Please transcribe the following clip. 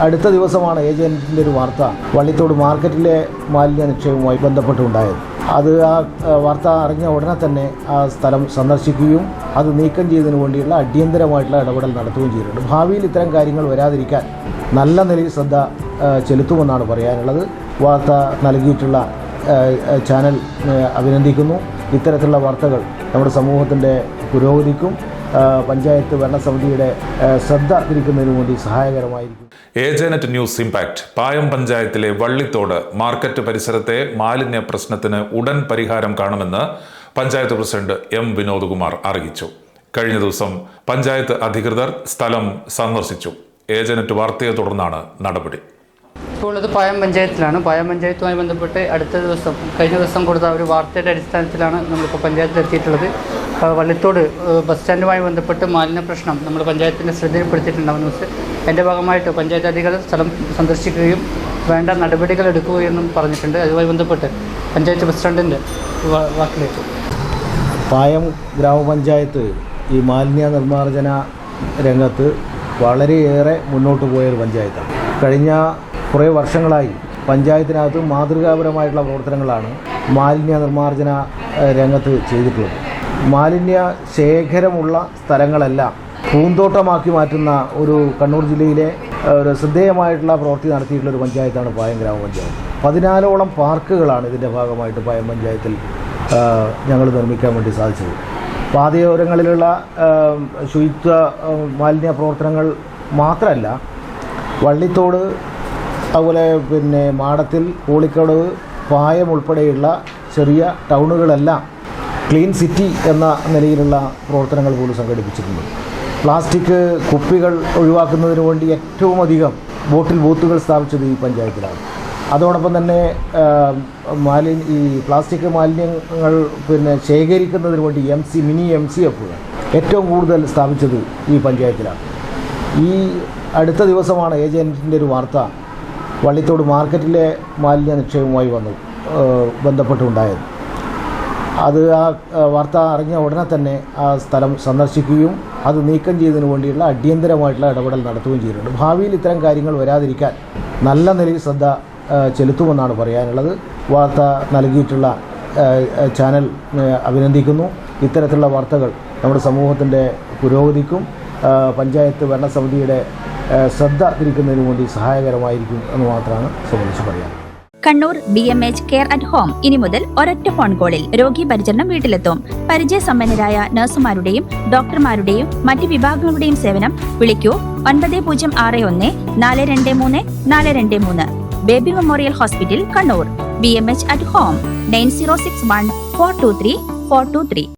അടുത്ത ദിവസമാണ് ഏജന്റിൻ്റെ ഒരു വാർത്ത വള്ളിത്തോട് മാർക്കറ്റിലെ മാലിന്യ നിക്ഷേപവുമായി ബന്ധപ്പെട്ടുണ്ടായത്. അത് ആ വാർത്ത അറിഞ്ഞ ഉടനെ തന്നെ ആ സ്ഥലം സന്ദർശിക്കുകയും അത് നീക്കം ചെയ്തതിനു വേണ്ടിയുള്ള അടിയന്തരമായിട്ടുള്ള ഇടപെടൽ നടത്തുകയും ചെയ്തിട്ടുണ്ട്. ഭാവിയിൽ ഇത്തരം കാര്യങ്ങൾ വരാതിരിക്കാൻ നല്ല നിലയിൽ ശ്രദ്ധ ചെലുത്തുമെന്നാണ് പറയാനുള്ളത്. വാർത്ത നൽകിയിട്ടുള്ള ചാനൽ അഭിനന്ദിക്കുന്നു. ഇത്തരത്തിലുള്ള വാർത്തകൾ നമ്മുടെ സമൂഹത്തിൻ്റെ പുരോഗതിക്കും പഞ്ചായത്ത് ഭരണസമിതിയുടെ ശ്രദ്ധ തിരിക്കുന്നതിനു വേണ്ടി സഹായകരമായിരിക്കും. ഏജനറ്റ് ന്യൂസ് ഇമ്പാക്ട് പായം പഞ്ചായത്തിലെ വള്ളിത്തോട് മാർക്കറ്റ് പരിസരത്തെ മാലിന്യ പ്രശ്നത്തിന് ഉടൻ പരിഹാരം കാണുമെന്ന് പഞ്ചായത്ത് പ്രസിഡന്റ് എം വിനോദ്കുമാർ അറിയിച്ചു. കഴിഞ്ഞ ദിവസം പഞ്ചായത്ത് അധികൃതർ സ്ഥലം സന്ദർശിച്ചു. ഏജനറ്റ് വാർത്തയെ തുടർന്നാണ് നടപടി. ഇപ്പോൾ ഉള്ളത് പായം പഞ്ചായത്തിലാണ്. പായം പഞ്ചായത്തുമായി ബന്ധപ്പെട്ട് കഴിഞ്ഞ ദിവസം കൊടുത്ത ഒരു വാർത്തയുടെ അടിസ്ഥാനത്തിലാണ് നമ്മളിപ്പോൾ പഞ്ചായത്തിലെത്തിയിട്ടുള്ളത്. വള്ളിത്തോട് ബസ് സ്റ്റാൻഡുമായി ബന്ധപ്പെട്ട് മാലിന്യ പ്രശ്നം നമ്മൾ പഞ്ചായത്തിൻ്റെ ശ്രദ്ധയിൽപ്പെടുത്തിയിട്ടുണ്ടാവും ന്യൂസ്. അതിൻ്റെ ഭാഗമായിട്ട് പഞ്ചായത്ത് അധികൃതർ സ്ഥലം സന്ദർശിക്കുകയും വേണ്ട നടപടികൾ എടുക്കുകയെന്നും പറഞ്ഞിട്ടുണ്ട്. അതുമായി ബന്ധപ്പെട്ട് പഞ്ചായത്ത് പ്രസിഡന്റിൻ്റെ വാക്കിലേക്ക് പായം ഗ്രാമപഞ്ചായത്ത് ഈ മാലിന്യ നിർമ്മാർജ്ജന രംഗത്ത് വളരെയേറെ മുന്നോട്ട് പോയൊരു പഞ്ചായത്താണ്. കഴിഞ്ഞ കുറേ വർഷങ്ങളായി പഞ്ചായത്തിനകത്ത് മാതൃകാപരമായിട്ടുള്ള പ്രവർത്തനങ്ങളാണ് മാലിന്യ നിർമ്മാർജ്ജന രംഗത്ത് ചെയ്തിട്ടുള്ളത്. മാലിന്യ ശേഖരമുള്ള സ്ഥലങ്ങളെല്ലാം പൂന്തോട്ടമാക്കി മാറ്റുന്ന ഒരു കണ്ണൂർ ജില്ലയിലെ ഒരു ശ്രദ്ധേയമായിട്ടുള്ള പ്രവൃത്തി നടത്തിയിട്ടുള്ള ഒരു പഞ്ചായത്താണ് പായം ഗ്രാമപഞ്ചായത്ത്. 14ഓളം പാർക്കുകളാണ് ഇതിൻ്റെ ഭാഗമായിട്ട് പായം പഞ്ചായത്തിൽ ഞങ്ങൾ നിർമ്മിക്കാൻ വേണ്ടി സാധിച്ചത്. പാതയോരങ്ങളിലുള്ള ശുചിത്വ മാലിന്യ പ്രവർത്തനങ്ങൾ മാത്രമല്ല, വള്ളിത്തോട്, അതുപോലെ മാടത്തിൽ, പൂളിക്കടവ്, പായം ഉൾപ്പെടെയുള്ള ചെറിയ ടൗണുകളെല്ലാം ക്ലീൻ സിറ്റി എന്ന നിലയിലുള്ള പ്രവർത്തനങ്ങൾ പോലും സംഘടിപ്പിച്ചിട്ടുണ്ട്. പ്ലാസ്റ്റിക് കുപ്പികൾ ഒഴിവാക്കുന്നതിന് വേണ്ടി ഏറ്റവും അധികം ബോട്ടിൽ ബൂത്തുകൾ സ്ഥാപിച്ചത് ഈ പഞ്ചായത്തിലാണ്. അതോടൊപ്പം തന്നെ ഈ പ്ലാസ്റ്റിക് മാലിന്യങ്ങൾ ശേഖരിക്കുന്നതിന് വേണ്ടി മിനി MCF ഏറ്റവും കൂടുതൽ സ്ഥാപിച്ചത് ഈ പഞ്ചായത്തിലാണ്. ഈ അടുത്ത ദിവസമാണ് ഏജന്റിൻ്റെ ഒരു വാർത്ത വള്ളിത്തോട് മാർക്കറ്റിലെ മാലിന്യ നിക്ഷേപവുമായി ബന്ധപ്പെട്ടുണ്ടായത്. അത് ആ വാർത്ത അറിഞ്ഞ ഉടനെ തന്നെ ആ സ്ഥലം സന്ദർശിക്കുകയും അത് നീക്കം ചെയ്തതിനു വേണ്ടിയുള്ള അടിയന്തരമായിട്ടുള്ള ഇടപെടൽ നടത്തുകയും ചെയ്തിട്ടുണ്ട്. ഭാവിയിൽ ഇത്തരം കാര്യങ്ങൾ വരാതിരിക്കാൻ നല്ല നിലയിൽ ശ്രദ്ധ ചെലുത്തുമെന്നാണ് പറയാനുള്ളത്. വാർത്ത നൽകിയിട്ടുള്ള ചാനൽ അഭിനന്ദിക്കുന്നു. ഇത്തരത്തിലുള്ള വാർത്തകൾ നമ്മുടെ സമൂഹത്തിൻ്റെ പുരോഗതിക്കും പഞ്ചായത്ത് ഭരണസമിതിയുടെ ശ്രദ്ധ തിരിക്കുന്നതിനു വേണ്ടി സഹായകരമായിരിക്കും എന്ന് മാത്രമാണ് സംബന്ധിച്ച് പറയാൻ. Kannur BMH care at home ഇനി മുതൽ ഒരൊറ്റ ഫോൺ കോളിൽ രോഗി പരിചരണം വീട്ടിലെത്തും. പരിചയസമ്പന്നരായ നഴ്സുമാരുടെയും ഡോക്ടർമാരുടെയും മറ്റ് വിഭാഗങ്ങളുടെയും സേവനം വിളിക്കൂ 9061 423 423. Baby memorial hospital Kannur. BMH at home 9061 423 423.